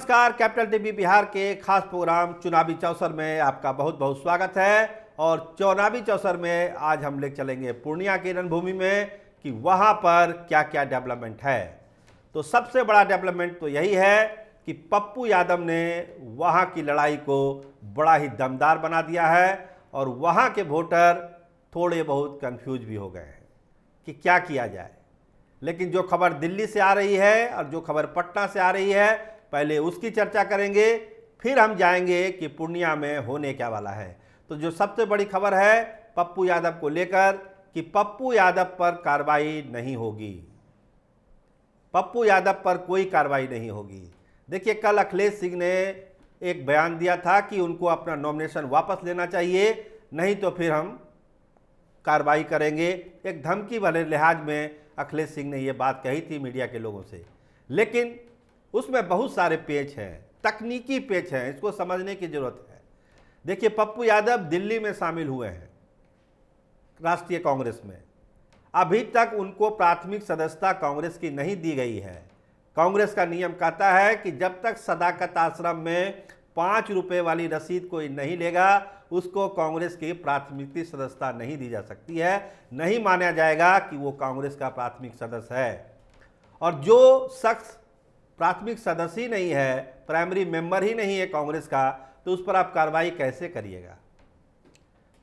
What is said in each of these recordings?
नमस्कार, capital TV Bihar के खास प्रोग्राम चुनावी चौसर में आपका बहुत बहुत स्वागत है। और चुनावी चौसर में आज हम ले चलेंगे पूर्णिया की रणभूमि में कि वहां पर क्या क्या डेवलपमेंट है। तो सबसे बड़ा डेवलपमेंट तो यही है कि पप्पू यादव ने वहां की लड़ाई को बड़ा ही दमदार बना दिया है और वहां के वोटर थोड़े बहुत कंफ्यूज भी हो गए हैं कि क्या किया जाए। लेकिन जो खबर दिल्ली से आ रही है और जो खबर पटना से आ रही है, पहले उसकी चर्चा करेंगे, फिर हम जाएंगे कि पूर्णिया में होने क्या वाला है। तो जो सबसे बड़ी खबर है पप्पू यादव को लेकर कि पप्पू यादव पर कार्रवाई नहीं होगी, पप्पू यादव पर कोई कार्रवाई नहीं होगी। देखिए, कल अखिलेश सिंह ने एक बयान दिया था कि उनको अपना नॉमिनेशन वापस लेना चाहिए, नहीं तो फिर हम कार्रवाई करेंगे। एक धमकी वाले लिहाज में अखिलेश सिंह ने यह बात कही थी मीडिया के लोगों से। लेकिन उसमें बहुत सारे पेच हैं, तकनीकी पेच हैं, इसको समझने की जरूरत है। देखिए, पप्पू यादव दिल्ली में शामिल हुए हैं राष्ट्रीय कांग्रेस में। अभी तक उनको प्राथमिक सदस्यता कांग्रेस की नहीं दी गई है। कांग्रेस का नियम कहता है कि जब तक सदाकत आश्रम में 5 रुपए वाली रसीद कोई नहीं लेगा, उसको कांग्रेस की प्राथमिक सदस्यता नहीं दी जा सकती है, नहीं माना जाएगा कि वो कांग्रेस का प्राथमिक सदस्य है। और जो शख्स प्राथमिक सदस्य ही नहीं है, प्राइमरी मेंबर ही नहीं है कांग्रेस का, तो उस पर आप कार्रवाई कैसे करिएगा।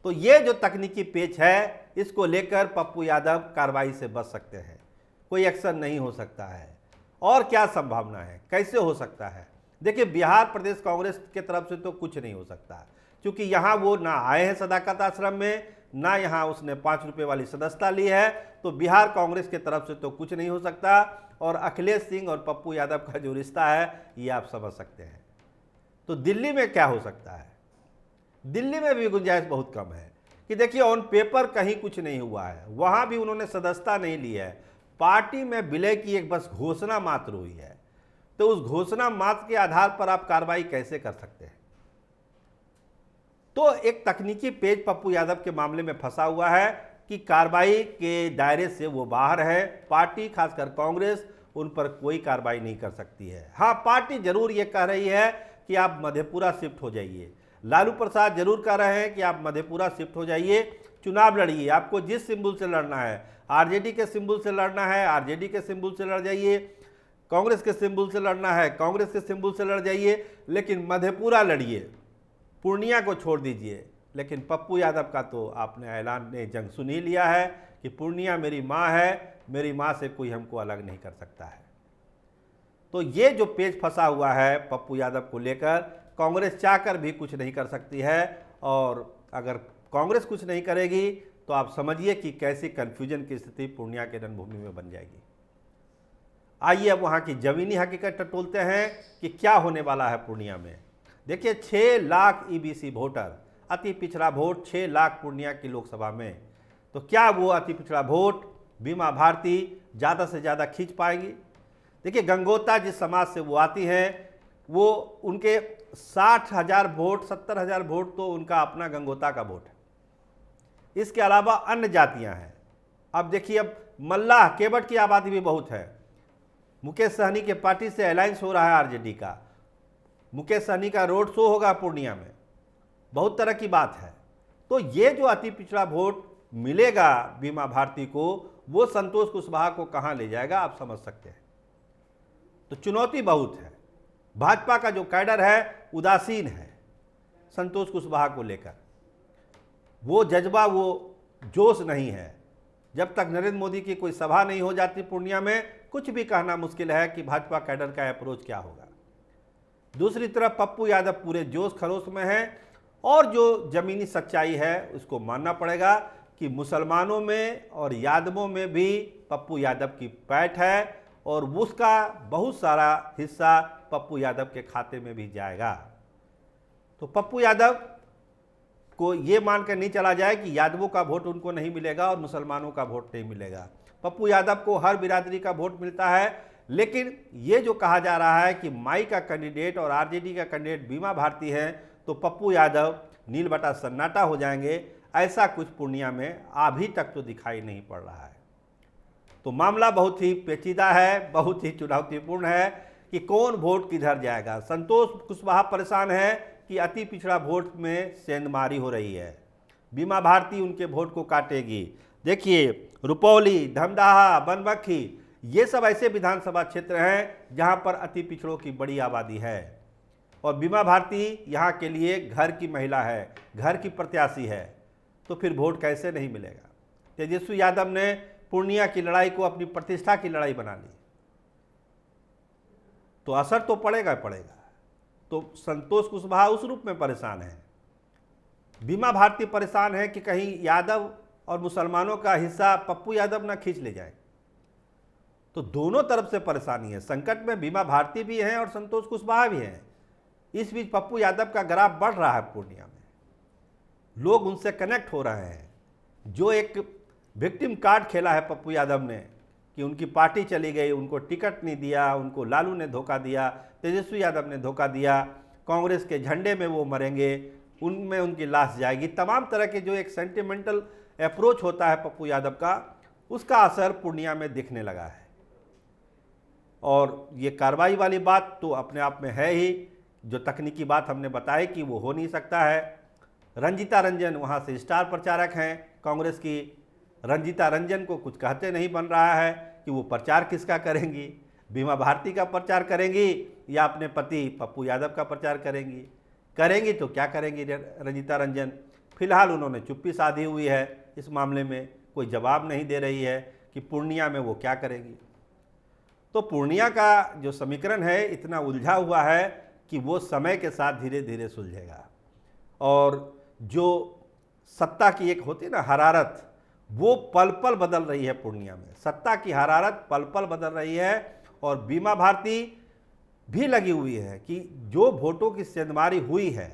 तो ये जो तकनीकी पेच है, इसको लेकर पप्पू यादव कार्रवाई से बच सकते हैं, कोई एक्शन नहीं हो सकता है। और क्या संभावना है, कैसे हो सकता है। देखिए, बिहार प्रदेश कांग्रेस के तरफ से तो कुछ नहीं हो सकता, क्योंकि यहाँ वो ना आए हैं सदाकत आश्रम में, ना यहाँ उसने 5 रुपये वाली सदस्यता ली है। तो बिहार कांग्रेस के तरफ से तो कुछ नहीं हो सकता। और अखिलेश सिंह और पप्पू यादव का जो रिश्ता है, ये आप समझ सकते हैं। तो दिल्ली में क्या हो सकता है, दिल्ली में भी गुंजाइश बहुत कम है कि देखिए, ऑन पेपर कहीं कुछ नहीं हुआ है, वहाँ भी उन्होंने सदस्यता नहीं ली है, पार्टी में विलय की एक बस घोषणा मात्र हुई है। तो उस घोषणा मात्र के आधार पर आप कार्रवाई कैसे कर सकते हैं। तो एक तकनीकी पेच पप्पू यादव के मामले में फंसा हुआ है कि कार्रवाई के दायरे से वो बाहर है। पार्टी, खासकर कांग्रेस, उन पर कोई कार्रवाई नहीं कर सकती है। हाँ, पार्टी जरूर ये कह रही है कि आप मधेपुरा शिफ्ट हो जाइए। लालू प्रसाद जरूर कह रहे हैं कि आप मधेपुरा शिफ्ट हो जाइए, चुनाव लड़िए। आपको जिस सिंबल से लड़ना है, आरजेडी के सिंबल से लड़ना है, आरजेडी के सिंबल से लड़ जाइए, कांग्रेस के सिंबल से लड़ना है, कांग्रेस के सिंबल से लड़ जाइए, लेकिन मधेपुरा लड़िए, पूर्णिया को छोड़ दीजिए। लेकिन पप्पू यादव का तो आपने ऐलान ने जंग सुन ही लिया है कि पूर्णिया मेरी माँ है, मेरी माँ से कोई हमको अलग नहीं कर सकता है। तो ये जो पेच फंसा हुआ है पप्पू यादव को लेकर, कांग्रेस चाहकर भी कुछ नहीं कर सकती है। और अगर कांग्रेस कुछ नहीं करेगी तो आप समझिए कि कैसी कन्फ्यूजन की स्थिति पूर्णिया के रणभूमि में बन जाएगी। आइए अब वहाँ की जमीनी हकीकत टटोलते हैं कि क्या होने वाला है पूर्णिया में। देखिए, 6 लाख ईबीसी वोटर, अति पिछड़ा वोट 6 लाख पूर्णिया की लोकसभा में। तो क्या वो अति पिछड़ा वोट बीमा भारती ज़्यादा से ज़्यादा खींच पाएगी। देखिए, गंगोता जिस समाज से वो आती हैं, वो उनके 60,000 वोट, 70,000 वोट तो उनका अपना गंगोता का वोट है। इसके अलावा अन्य जातियां हैं। अब देखिए, अब मल्लाह केवट की आबादी भी बहुत है। मुकेश सहनी के पार्टी से अलायंस हो रहा है आरजेडी का, मुकेश सहनी का रोड शो होगा पूर्णिया में, बहुत तरह की बात है। तो ये जो अति पिछड़ा वोट मिलेगा बीमा भारती को, वो संतोष कुशवाहा को कहां ले जाएगा, आप समझ सकते हैं। तो चुनौती बहुत है। भाजपा का जो कैडर है उदासीन है संतोष कुशवाहा को लेकर, वो जज्बा, वो जोश नहीं है। जब तक नरेंद्र मोदी की कोई सभा नहीं हो जाती पूर्णिया में, कुछ भी कहना मुश्किल है कि भाजपा कैडर का अप्रोच क्या होगा। दूसरी तरफ पप्पू यादव पूरे जोश खरोश में है। और जो जमीनी सच्चाई है उसको मानना पड़ेगा कि मुसलमानों में और यादवों में भी पप्पू यादव की पैठ है और उसका बहुत सारा हिस्सा पप्पू यादव के खाते में भी जाएगा। तो पप्पू यादव को ये मानकर नहीं चला जाए कि यादवों का वोट उनको नहीं मिलेगा और मुसलमानों का वोट नहीं मिलेगा। पप्पू यादव को हर बिरादरी का वोट मिलता है। लेकिन ये जो कहा जा रहा है कि माई का कैंडिडेट और आरजेडी का कैंडिडेट बीमा भारती है, तो पप्पू यादव नील बटा सन्नाटा हो जाएंगे, ऐसा कुछ पूर्णिया में अभी तक तो दिखाई नहीं पड़ रहा है। तो मामला बहुत ही पेचीदा है, बहुत ही चुनौतीपूर्ण है कि कौन वोट किधर जाएगा। संतोष कुशवाहा परेशान है कि अति पिछड़ा वोट में सेंधमारी हो रही है, बीमा भारती उनके वोट को काटेगी। देखिए रुपौली, धमदाहा, बनबखी, ये सब ऐसे विधानसभा क्षेत्र हैं जहां पर अति पिछड़ों की बड़ी आबादी है और बीमा भारती यहां के लिए घर की महिला है, घर की प्रत्याशी है, तो फिर वोट कैसे नहीं मिलेगा। तेजस्वी यादव ने पूर्णिया की लड़ाई को अपनी प्रतिष्ठा की लड़ाई बना ली, तो असर तो पड़ेगा पड़ेगा। तो संतोष कुशवाहा उस रूप में परेशान है, बीमा भारती परेशान है कि कहीं यादव और मुसलमानों का हिस्सा पप्पू यादव ना खींच ले जाए। तो दोनों तरफ से परेशानी है, संकट में बीमा भारती भी हैं और संतोष कुशवाहा भी हैं। इस बीच पप्पू यादव का ग्राफ बढ़ रहा है पूर्णिया में, लोग उनसे कनेक्ट हो रहे हैं। जो एक विक्टिम कार्ड खेला है पप्पू यादव ने कि उनकी पार्टी चली गई, उनको टिकट नहीं दिया, उनको लालू ने धोखा दिया, तेजस्वी यादव ने धोखा दिया, कांग्रेस के झंडे में वो मरेंगे, उनमें उनकी लाश जाएगी, तमाम तरह के जो एक सेंटिमेंटल अप्रोच होता है पप्पू यादव का, उसका असर पूर्णिया में दिखने लगा है। और ये कार्रवाई वाली बात तो अपने आप में है ही, जो तकनीकी बात हमने बताई कि वो हो नहीं सकता है। रंजीता रंजन वहाँ से स्टार प्रचारक हैं कांग्रेस की, रंजीता रंजन को कुछ कहते नहीं बन रहा है कि वो प्रचार किसका करेंगी, बीमा भारती का प्रचार करेंगी या अपने पति पप्पू यादव का प्रचार करेंगी तो क्या करेंगी रंजीता रंजन। फिलहाल उन्होंने चुप्पी साधी हुई है, इस मामले में कोई जवाब नहीं दे रही है कि पूर्णिया में वो क्या करेंगी। तो पूर्णिया का जो समीकरण है इतना उलझा हुआ है कि वो समय के साथ धीरे धीरे सुलझेगा। और जो सत्ता की एक होती है ना हरारत, वो पल पल बदल रही है पूर्णिया में, सत्ता की हरारत पल पल बदल रही है। और बीमा भारती भी लगी हुई है कि जो वोटों की सेंधमारी हुई है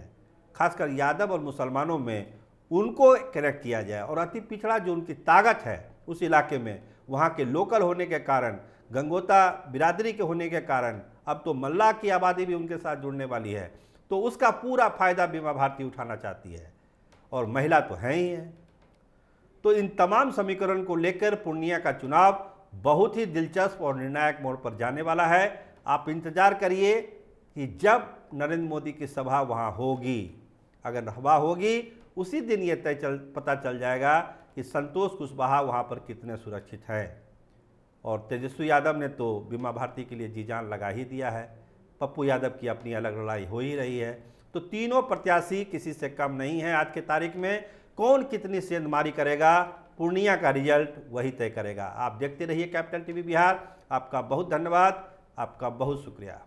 खासकर यादव और मुसलमानों में, उनको कनेक्ट किया जाए। और अति पिछड़ा जो उनकी ताकत है उस इलाके में, वहाँ के लोकल होने के कारण, गंगोता बिरादरी के होने के कारण, अब तो मल्लाह की आबादी भी उनके साथ जुड़ने वाली है, तो उसका पूरा फायदा बीमा भारती उठाना चाहती है। और महिला तो है ही है। तो इन तमाम समीकरण को लेकर पूर्णिया का चुनाव बहुत ही दिलचस्प और निर्णायक मोड़ पर जाने वाला है। आप इंतजार करिए कि जब नरेंद्र मोदी की सभा वहाँ होगी, अगर सभा होगी उसी दिन ये पता चल जाएगा कि संतोष कुशवाहा वहाँ पर कितने सुरक्षित हैं। और तेजस्वी यादव ने तो बीमा भारती के लिए जी जान लगा ही दिया है, पप्पू यादव की अपनी अलग लड़ाई हो ही रही है। तो तीनों प्रत्याशी किसी से कम नहीं है। आज के तारीख में कौन कितनी सेंधमारी करेगा, पूर्णिया का रिजल्ट वही तय करेगा। आप देखते रहिए कैपिटल टीवी बिहार। आपका बहुत धन्यवाद, आपका बहुत शुक्रिया।